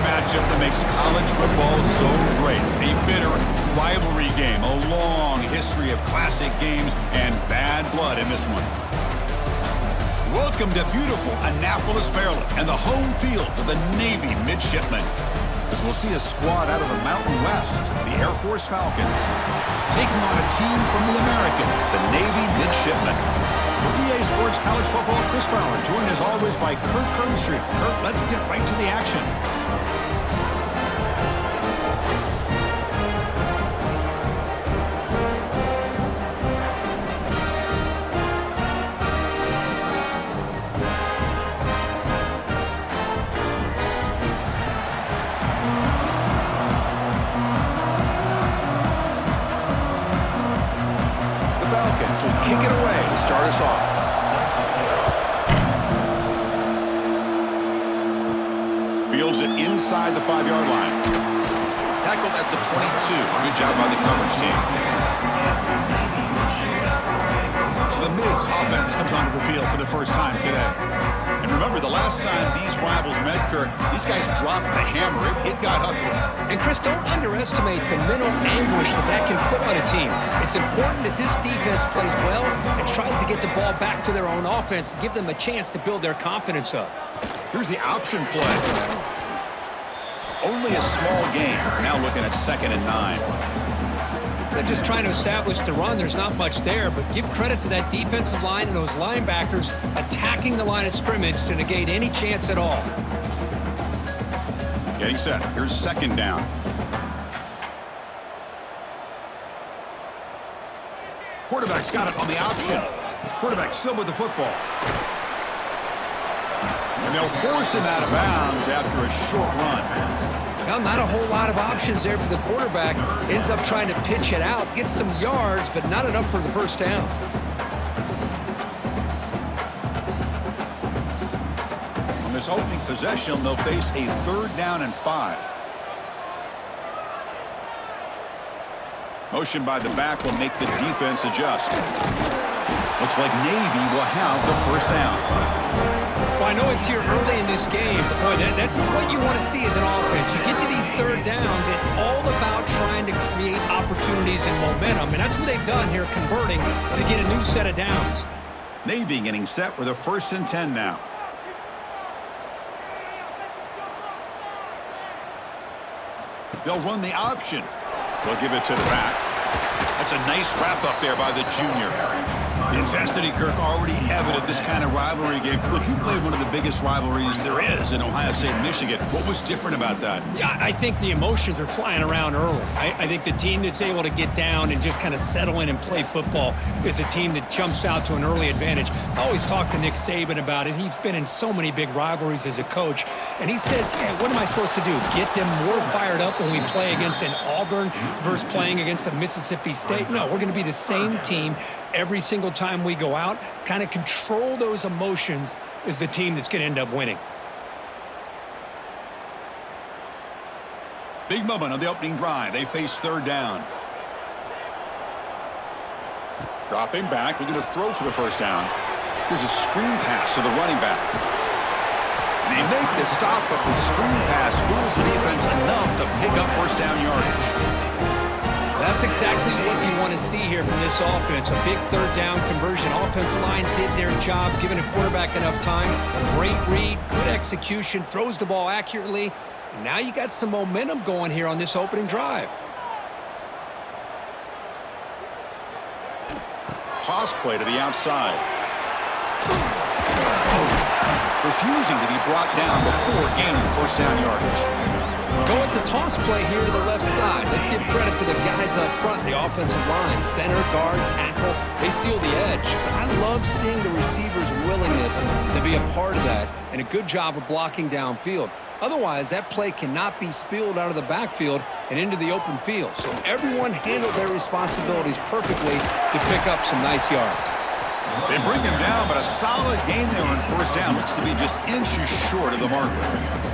matchup that makes college football so great. A bitter rivalry game, a long history of classic games, and bad blood in this one. Welcome to beautiful Annapolis, Maryland, and the home field of the Navy Midshipmen. As we'll see a squad out of the Mountain West, the Air Force Falcons, taking on a team from the American, the Navy Midshipmen. For EA Sports College Football, Chris Fowler, joined as always by Kirk Herbstreit. Kirk, let's get right to the action. So kick it away to start us off. Fields it inside the 5-yard line. Tackled at the 22. Good job by the coverage team. So the Mids offense comes onto the field for the first time today. And remember, the last time these rivals met, Kirk, these guys dropped the hammer. It got ugly. And Chris, don't underestimate the mental anguish that can put on a team. It's important that this defense plays well and tries to get the ball back to their own offense to give them a chance to build their confidence up. Here's the option play. Only a small gain. Now looking at 2nd and 9. They're just trying to establish the run. There's not much there, but give credit to that defensive line and those linebackers attacking the line of scrimmage to negate any chance at all. Getting set. Here's 2nd down. Quarterback's got it on the option. Quarterback still with the football. And they'll force him out of bounds after a short run. Well, not a whole lot of options there for the quarterback. Ends up trying to pitch it out, gets some yards, but not enough for the first down. On this opening possession, they'll face a 3rd down and 5. Motion by the back will make the defense adjust. Looks like Navy will have the first down. Well, I know it's here early in this game, but boy, that's what you want to see as an offense. You get to these 3rd downs, it's all about trying to create opportunities and momentum, and that's what they've done here, converting to get a new set of downs. Navy getting set with a 1st and 10 now. They'll run the option. They'll give it to the back. That's a nice wrap up there by the junior. The intensity, Kirk, already evident this kind of rivalry game. Look, he played one of the biggest rivalries there is in Ohio State and Michigan. What was different about that? Yeah, I think the emotions are flying around early. I think the team that's able to get down and just kind of settle in and play football is a team that jumps out to an early advantage. I always talk to Nick Saban about it. He's been in so many big rivalries as a coach, and he says, hey, what am I supposed to do? Get them more fired up when we play against an Auburn versus playing against a Mississippi State? No, we're going to be the same team every single time we go out. Kind of control those emotions is the team that's going to end up winning. Big moment on the opening drive. They face 3rd down. Dropping back. They're going to throw for the first down. Here's a screen pass to the running back. And they make the stop, but the screen pass fools the defense enough to pick up 1st down yardage. That's exactly what you want to see here from this offense. A big 3rd down conversion. Offensive line did their job, giving a quarterback enough time. Great read, good execution, throws the ball accurately. And now you got some momentum going here on this opening drive. Toss play to the outside. Refusing to be brought down before gaining 1st down yardage. Go with the toss play here to the left side. Let's give credit to the guys up front, the offensive line. Center, guard, tackle, they seal the edge. But I love seeing the receivers' willingness to be a part of that and a good job of blocking downfield. Otherwise, that play cannot be spilled out of the backfield and into the open field. So everyone handled their responsibilities perfectly to pick up some nice yards. They bring him down, but a solid gain there on 1st down. Looks to be just inches short of the marker.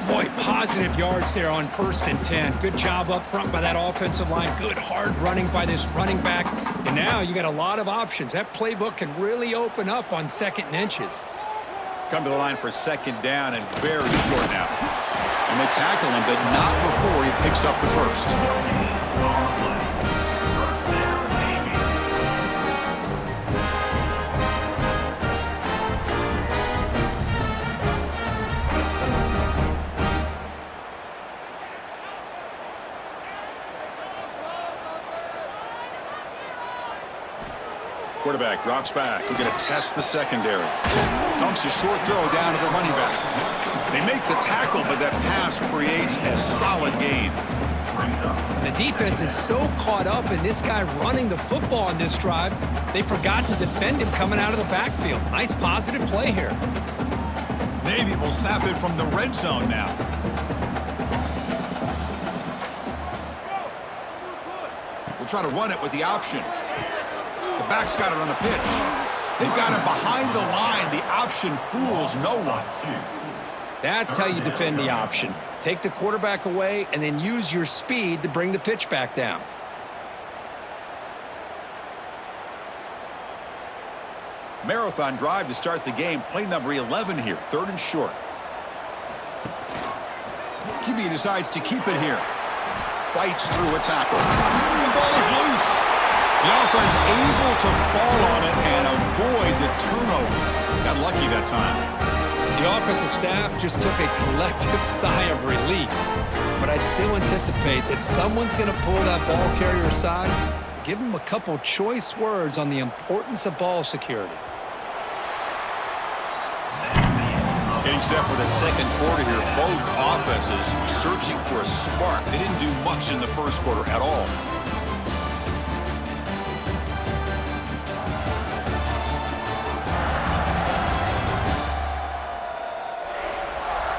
Boy, positive yards there on 1st and 10. Good job up front by that offensive line. Good hard running by this running back. And now you got a lot of options. That playbook can really open up on 2nd and inches. Come to the line for second down and very short now. And they tackle him, but not before he picks up the first. Quarterback drops back. He's going to test the secondary. Dumps a short throw down to the running back. They make the tackle, but that pass creates a solid gain. The defense is so caught up in this guy running the football on this drive, they forgot to defend him coming out of the backfield. Nice positive play here. Navy will snap it from the red zone now. We'll try to run it with the option. The back's got it on the pitch. They've got him behind the line. The option fools no one. That's how you defend the option. Take the quarterback away and then use your speed to bring the pitch back down. Marathon drive to start the game. Play number 11 here. 3rd and short. QB decides to keep it here. Fights through a tackle. The ball is loose. The offense able to fall on it and avoid the turnover. Got lucky that time. The offensive staff just took a collective sigh of relief. But I'd still anticipate that someone's going to pull that ball carrier aside, give him a couple choice words on the importance of ball security. Getting set for the second quarter here. Both offenses searching for a spark. They didn't do much in the first quarter at all.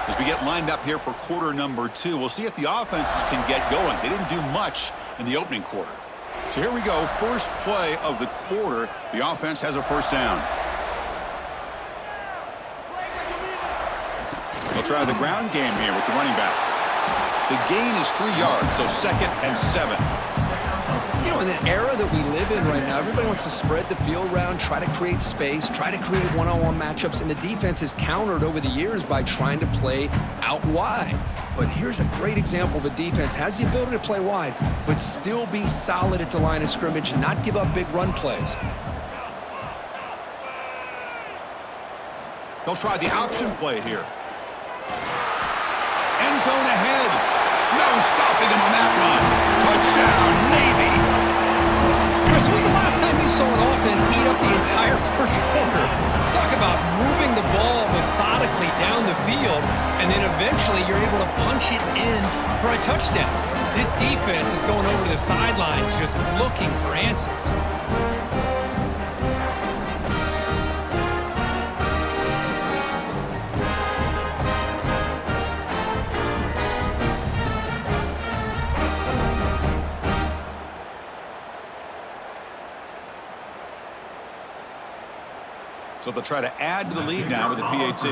As we get lined up here for quarter number 2, we'll see if the offenses can get going. They didn't do much in the opening quarter. So here we go, first play of the quarter. The offense has a first down. They'll try the ground game here with the running back. The gain is 3 yards, so 2nd and 7. You know, in the era that we live in right now, everybody wants to spread the field around, try to create space, try to create one-on-one matchups, and the defense is countered over the years by trying to play out wide. But here's a great example of a defense has the ability to play wide, but still be solid at the line of scrimmage and not give up big run plays. They'll try the option play here. End zone ahead. No stopping him on that run. Touchdown, Navy. Chris, when was the last time you saw an offense eat up the entire first quarter? Talk about moving the ball methodically down the field, and then eventually you're able to punch it in for a touchdown. This defense is going over to the sidelines just looking for answers. So they'll try to add to the lead now with the PAT.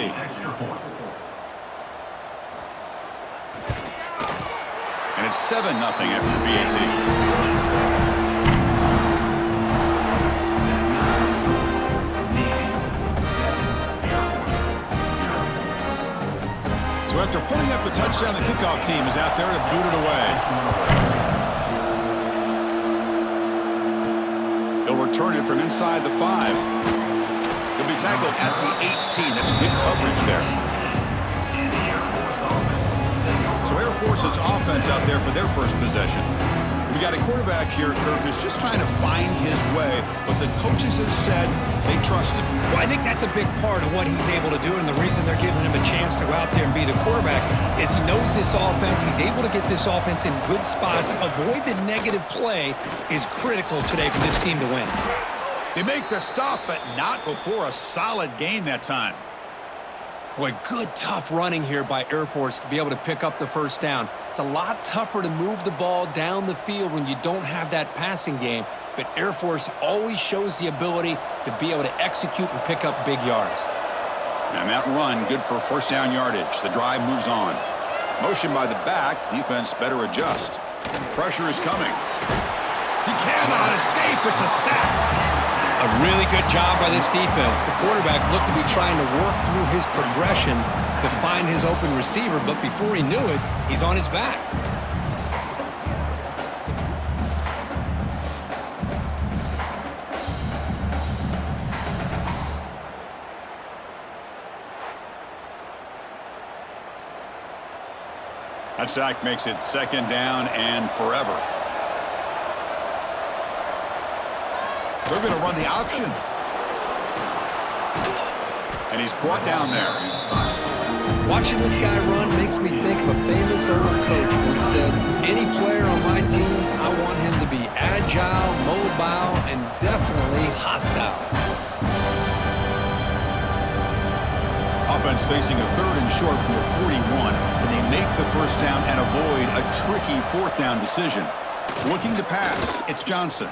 And it's 7-0 after the PAT. So after putting up a touchdown, the kickoff team is out there to boot it away. They'll return it from inside the 5. He'll be tackled at the 18. That's good coverage there. So Air Force's offense out there for their first possession. We got a quarterback here, Kirk, who's just trying to find his way, but the coaches have said they trust him. Well, I think that's a big part of what he's able to do, and the reason they're giving him a chance to go out there and be the quarterback is he knows this offense. He's able to get this offense in good spots. Avoid the negative play is critical today for this team to win. They make the stop, but not before a solid gain that time. Boy, good tough running here by Air Force to be able to pick up the first down. It's a lot tougher to move the ball down the field when you don't have that passing game, but Air Force always shows the ability to be able to execute and pick up big yards. And that run, good for first down yardage. The drive moves on. Motion by the back. Defense better adjust. Pressure is coming. He cannot escape. It's a sack. A really good job by this defense. The quarterback looked to be trying to work through his progressions to find his open receiver, but before he knew it, he's on his back. That sack makes it 2nd down and forever. They're going to run the option. And he's brought down there. Watching this guy run makes me think of a famous old coach once said, any player on my team, I want him to be agile, mobile, and definitely hostile. Offense facing a 3rd and short from the 41. Can they make the first down and avoid a tricky 4th down decision? Looking to pass, it's Johnson.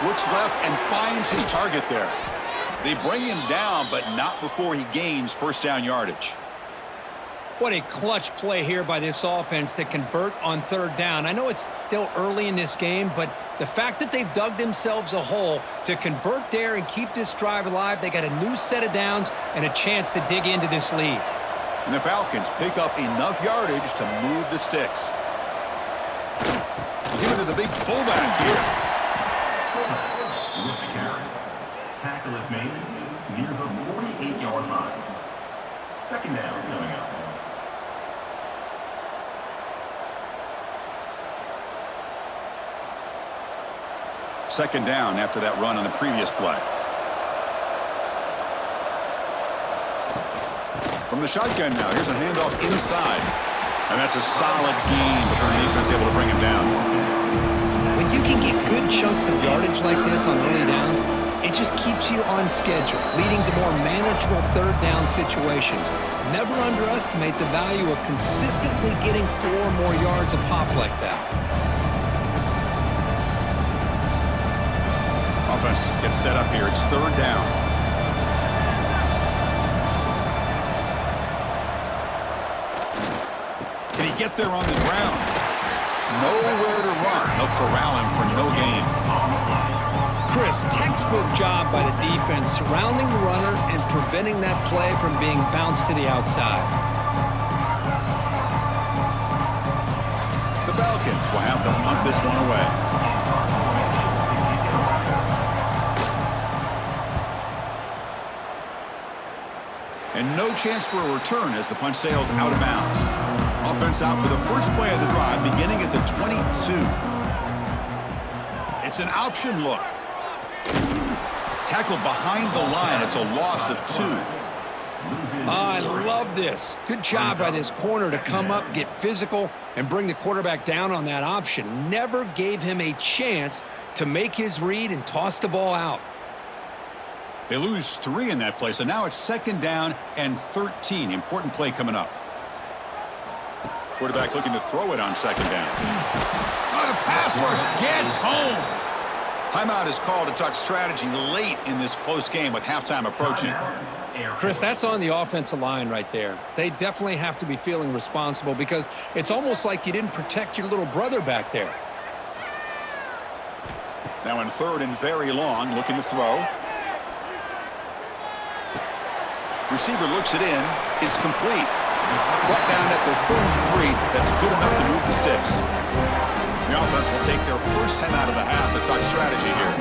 Looks left and finds his target there. They bring him down, but not before he gains 1st down yardage. What a clutch play here by this offense to convert on 3rd down. I know it's still early in this game, but the fact that they've dug themselves a hole to convert there and keep this drive alive, they got a new set of downs and a chance to dig into this lead. And the Falcons pick up enough yardage to move the sticks. Give it to the big fullback here. Tackle is made near the 48-yard line. 2nd down coming up. Second down after that run on the previous play. From the shotgun now, here's a handoff inside. And that's a solid gain before the defense able to bring him down. When you can get good chunks of yardage like this on early downs, it just keeps you on schedule, leading to more manageable 3rd down situations. Never underestimate the value of consistently getting 4 more yards a pop like that. Offense gets set up here. It's 3rd down. Can he get there on the ground? Nowhere to run. They'll corral him for no gain. Chris, textbook job by the defense surrounding the runner and preventing that play from being bounced to the outside. The Falcons will have to punt this one away. And no chance for a return as the punt sails out of bounds. Offense out for the first play of the drive, beginning at the 22. It's an option look. Tackled behind the line. It's a loss of 2. I love this. Good job by this corner to come up, get physical, and bring the quarterback down on that option. Never gave him a chance to make his read and toss the ball out. They lose 3 in that play, so now it's 2nd down and 13. Important play coming up. Quarterback looking to throw it on 2nd down. Oh, the pass rush gets home. Timeout is called to talk strategy late in this close game with halftime approaching. Chris, that's on the offensive line right there. They definitely have to be feeling responsible because it's almost like you didn't protect your little brother back there. Now in 3rd and very long, looking to throw. Receiver looks it in. It's complete. Brought down at the 33. That's good enough to move the sticks. The offense will take their first 10 out of the half to talk strategy here.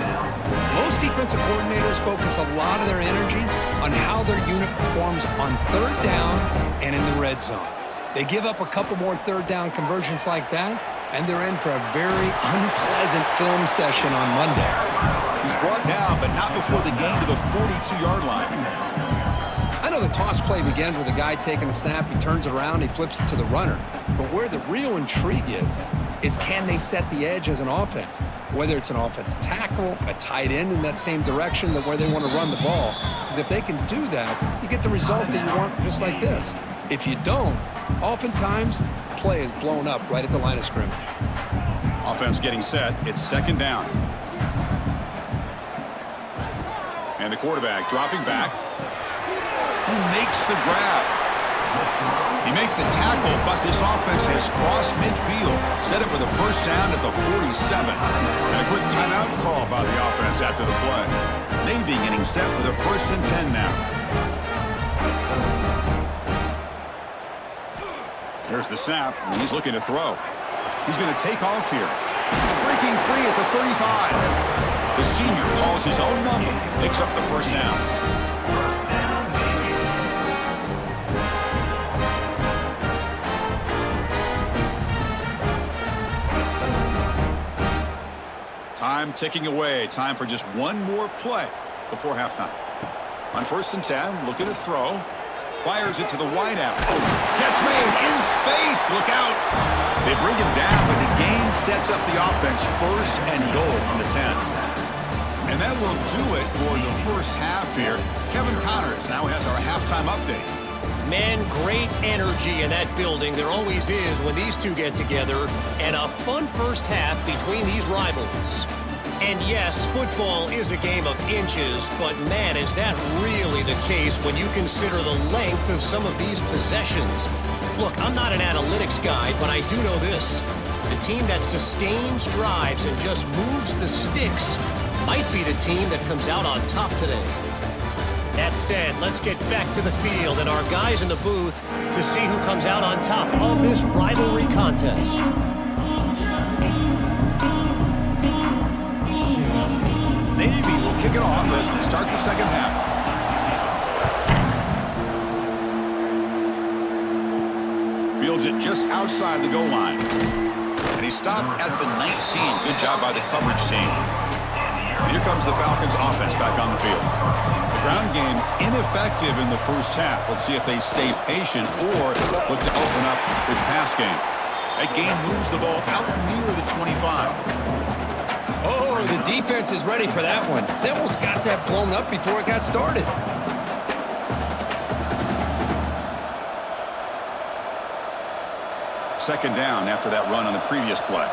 Most defensive coordinators focus a lot of their energy on how their unit performs on 3rd down and in the red zone. They give up a couple more 3rd down conversions like that, and they're in for a very unpleasant film session on Monday. He's brought down, but not before the gain to the 42-yard line. I know the toss play begins with a guy taking the snap, he turns it around, he flips it to the runner. But where the real intrigue is can they set the edge as an offense? Whether it's an offensive tackle, a tight end in that same direction that where they want to run the ball. Because if they can do that, you get the result that you want just like this. If you don't, oftentimes, the play is blown up right at the line of scrimmage. Offense getting set. It's 2nd down. And the quarterback dropping back. Who makes the grab? He made the tackle, but this offense has crossed midfield. Set up with a first down at the 47. And a quick timeout call by the offense after the play. Navy getting set with a 1st and 10 now. There's the snap, and he's looking to throw. He's going to take off here. Breaking free at the 35. The senior calls his own number and picks up the first down. Time ticking away. Time for just one more play before halftime. On 1st and 10, looking to throw. Fires it to the wideout. Catch made in space. Look out. They bring him down, but the gain sets up the offense 1st and goal from the 10. And that will do it for the first half here. Kevin Connors now has our halftime update. Man, great energy in that building. There always is when these two get together. And a fun first half between these rivals. And yes, football is a game of inches, but man, is that really the case when you consider the length of some of these possessions. Look, I'm not an analytics guy, but I do know this. The team that sustains drives and just moves the sticks might be the team that comes out on top today. That said, let's get back to the field and our guys in the booth to see who comes out on top of this rivalry contest. Navy will kick it off as we start the second half. Fields it just outside the goal line. And he stopped at the 19. Good job by the coverage team. And here comes the Falcons offense back on the field. The ground game ineffective in the first half. Let's see if they stay patient or look to open up with pass game. That game moves the ball out near the 25. Oh, the defense is ready for that one. They almost got that blown up before it got started. Second down after that run on the previous play.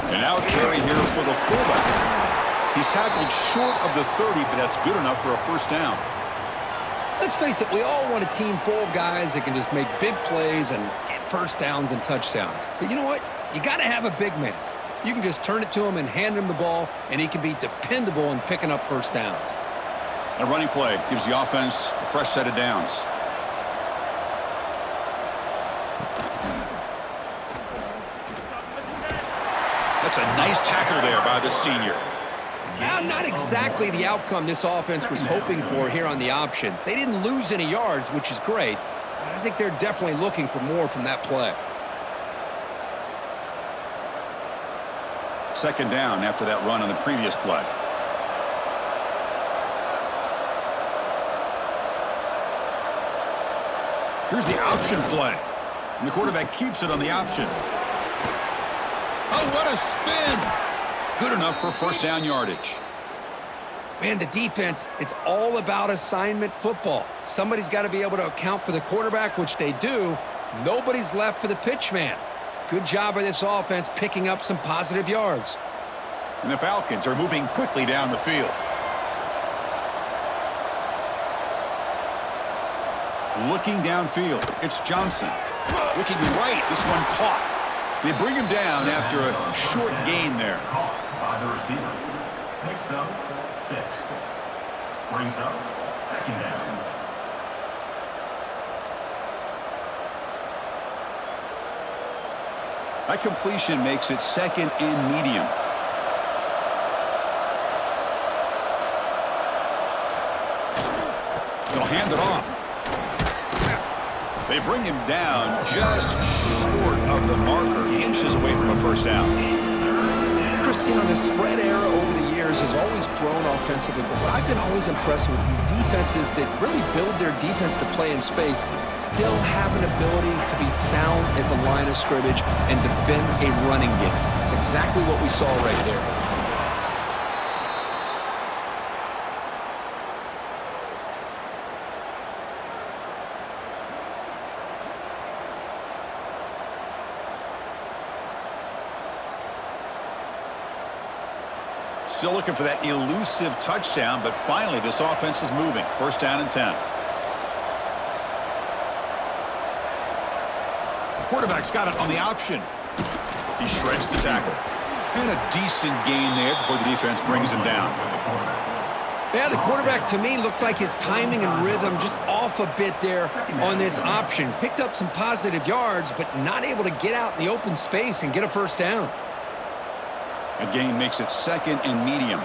And now carry here for the fullback. He's tackled short of the 30, but that's good enough for a first down. Let's face it, we all want a team full of guys that can just make big plays and get first downs and touchdowns. But you know what? You got to have a big man. You can just turn it to him and hand him the ball, and he can be dependable in picking up first downs. A running play gives the offense a fresh set of downs. That's a nice tackle there by the senior. Now, not exactly the outcome this offense was hoping for here on the option. They didn't lose any yards, which is great. But I think they're definitely looking for more from that play. Second down after that run on the previous play. Here's the option play. And the quarterback keeps it on the option. Oh, what a spin! Good enough for first down yardage. Man, the defense, it's all about assignment football. Somebody's got to be able to account for the quarterback, which they do. Nobody's left for the pitch man. Good job by this offense picking up some positive yards. And the Falcons are moving quickly down the field. Looking downfield, it's Johnson. Looking right, this one caught. They bring him down after a short gain there. By the receiver. Picks up 6. Brings up second down. That completion makes it second and medium. They'll hand it off. They bring him down just short of the marker, inches away from a first down. Chris, you know, the spread era over the years has always grown offensively, but what I've been always impressed with defenses that really build their defense to play in space still have an ability to be sound at the line of scrimmage and defend a running game. It's exactly what we saw right there. Still looking for that elusive touchdown, but finally this offense is moving. First down and 10. The quarterback's got it on the option. He shreds the tackle. And a decent gain there before the defense brings him down. Yeah, the quarterback, to me, looked like his timing and rhythm just off a bit there on this option. Picked up some positive yards, but not able to get out in the open space and get a first down. A gain makes it second and medium.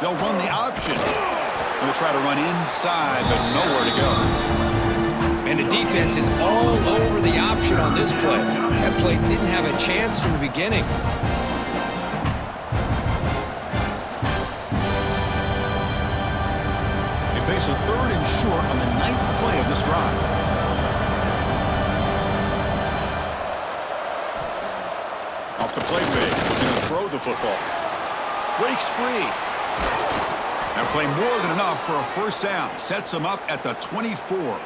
They'll run the option. They'll try to run inside, but nowhere to go. And the defense is all over the option on this play. That play didn't have a chance from the beginning. They face a third and short on the 9th play of this drive. Off the play fake, going to throw the football. Breaks free. That play more than enough for a first down. Sets them up at the 24.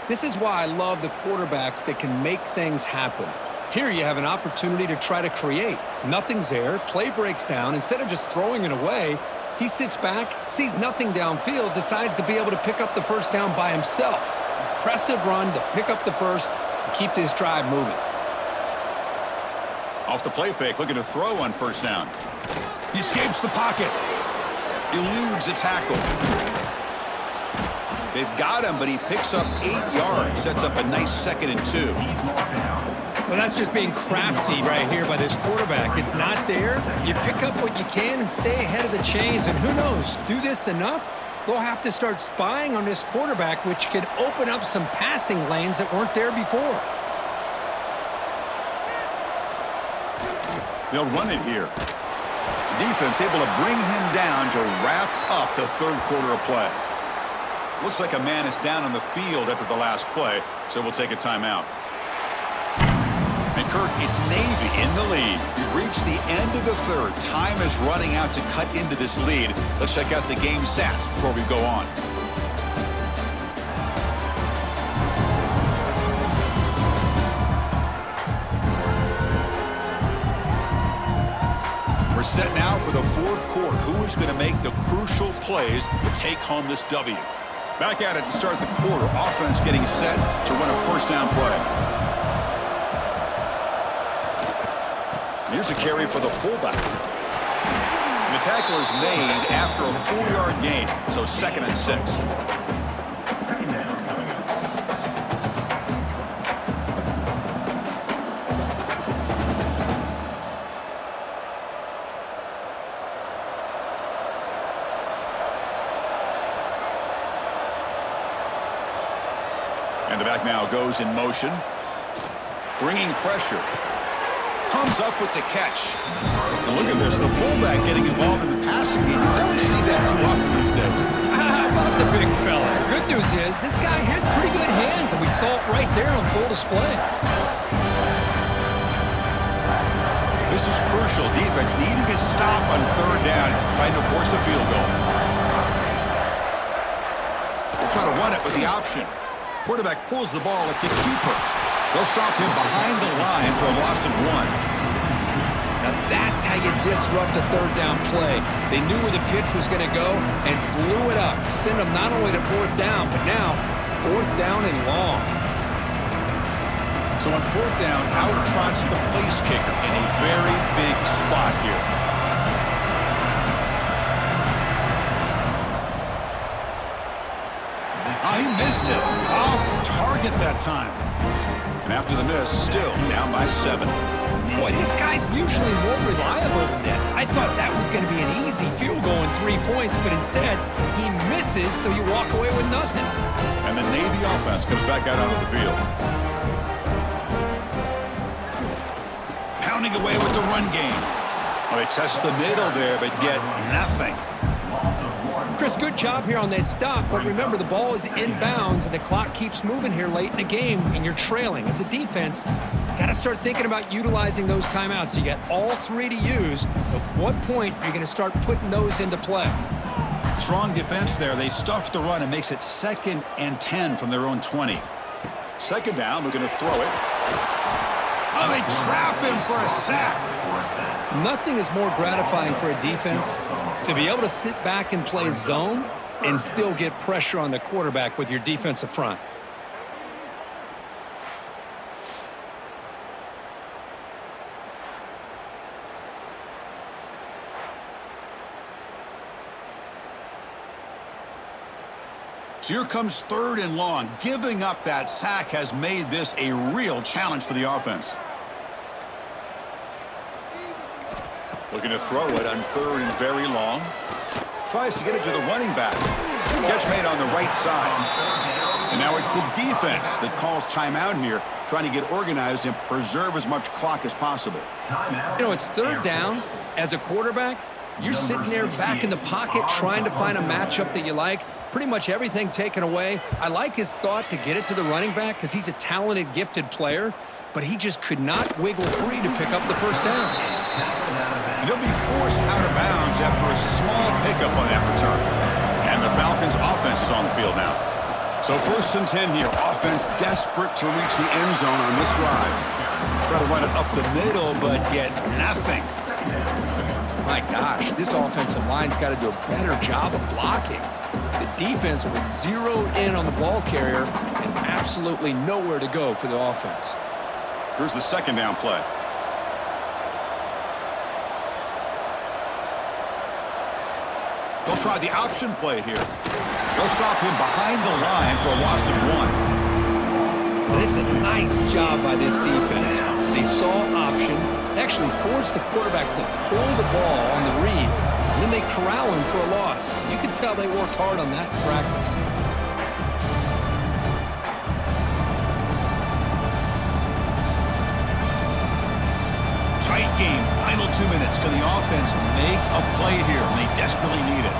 This is why I love the quarterbacks that can make things happen. Here you have an opportunity to try to create. Nothing's there. Play breaks down. Instead of just throwing it away, he sits back, sees nothing downfield, decides to be able to pick up the first down by himself. Impressive run to pick up the first and keep this drive moving. Off the play fake, looking to throw on first down. He escapes the pocket. Eludes a tackle. They've got him, but he picks up 8 yards. Sets up a nice 2nd and 2. Well, that's just being crafty right here by this quarterback. It's not there. You pick up what you can and stay ahead of the chains. And who knows, do this enough, they'll have to start spying on this quarterback, which could open up some passing lanes that weren't there before. They'll run it here. The defense able to bring him down to wrap up the third quarter of play. Looks like a man is down on the field after the last play, so we'll take a timeout. And Kirk, it's Navy in the lead. We've reached the end of the third. Time is running out to cut into this lead. Let's check out the game stats before we go on. We're set now for the fourth quarter. Who is going to make the crucial plays to take home this W? Back at it to start the quarter. Offense getting set to run a first down play. Here's a carry for the fullback. And the tackle is made after a 4-yard gain, so 2nd and 6. Second down coming up. And the back now goes in motion. Bringing pressure. Comes up with the catch. And look at this. The fullback getting involved in the passing game. You don't see that too often these days. How about the big fella? Good news is this guy has pretty good hands, and we saw it right there on full display. This is crucial. Defense needing a stop on third down, trying to force a field goal. They'll try to run it with the option. Quarterback pulls the ball. It's a keeper. They'll stop him behind the line for a loss of 1. Now that's how you disrupt a third down play. They knew where the pitch was going to go and blew it up. Send them not only to fourth down, but now fourth down and long. So on fourth down, out trots the place kicker in a very big spot here. He missed it. Off target that time. And after the miss, still down by 7. Boy, this guy's usually more reliable than this. I thought that was going to be an easy field goal and 3 points, but instead, he misses, so you walk away with nothing. And the Navy offense comes back out onto the field. Pounding away with the run game. Well, they test the middle there, but get nothing. Chris, good job here on that stop, but remember the ball is inbounds and the clock keeps moving here late in the game and you're trailing. As a defense, you got to start thinking about utilizing those timeouts. You got all 3 to use. At what point are you going to start putting those into play? Strong defense there. They stuff the run and makes it 2nd and 10 from their own 20. Second down, we're going to throw it. Oh, they trap him for a sack. Nothing is more gratifying for a defense to be able to sit back and play zone and still get pressure on the quarterback with your defensive front. So here comes 3rd and long. Giving up that sack has made this a real challenge for the offense. Looking to throw it on 3rd and very long. Tries to get it to the running back. Catch made on the right side. And now it's the defense that calls timeout here, trying to get organized and preserve as much clock as possible. You know, it's 3rd down. As a quarterback, you're sitting there back in the pocket trying to find a matchup that you like. Pretty much everything taken away. I like his thought to get it to the running back because he's a talented, gifted player, but he just could not wiggle free to pick up the 1st down. And he'll be forced out of bounds after a small pickup on that return. And the Falcons' offense is on the field now. So 1st and 10 here. Offense desperate to reach the end zone on this drive. Try to run it up the middle, but get nothing. My gosh, this offensive line's got to do a better job of blocking. The defense was zeroed in on the ball carrier and absolutely nowhere to go for the offense. Here's the 2nd down play. They'll try the option play here. They'll stop him behind the line for a loss of 1. But it's a nice job by this defense. They saw option, actually forced the quarterback to pull the ball on the read, and then they corral him for a loss. You can tell they worked hard on that in practice. Tight game, final 2 minutes. Can the offense make a play here? And they desperately need it.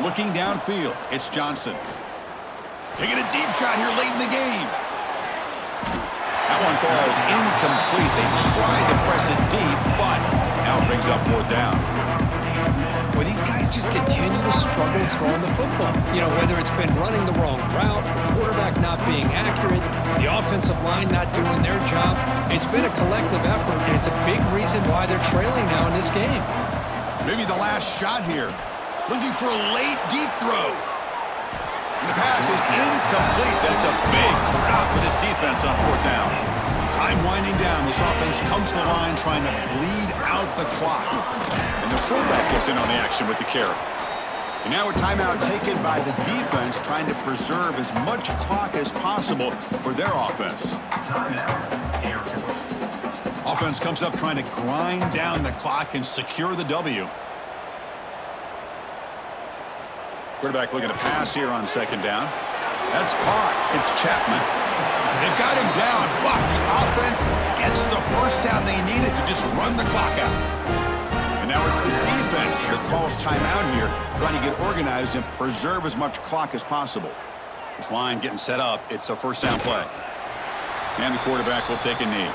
Looking downfield, it's Johnson. Taking a deep shot here late in the game. That one falls incomplete. They tried to press it deep, but now it brings up 4th down. Well, these guys just continue to struggle throwing the football. You know, whether it's been running the wrong route, the quarterback not being accurate, the offensive line not doing their job. It's been a collective effort, and it's a big reason why they're trailing now in this game. Maybe the last shot here. Looking for a late, deep throw. And the pass is incomplete. That's a big stop for this defense on 4th down. Time winding down. This offense comes to the line trying to bleed out the clock. And the fullback gets in on the action with the carry. And now a timeout taken by the defense trying to preserve as much clock as possible for their offense. Offense comes up trying to grind down the clock and secure the W. Quarterback looking to pass here on 2nd down. That's caught. It's Chapman. They've got him down, but the offense gets the 1st down they needed to just run the clock out. And now it's the defense that calls timeout here, trying to get organized and preserve as much clock as possible. This line getting set up. It's a 1st down play. And the quarterback will take a knee.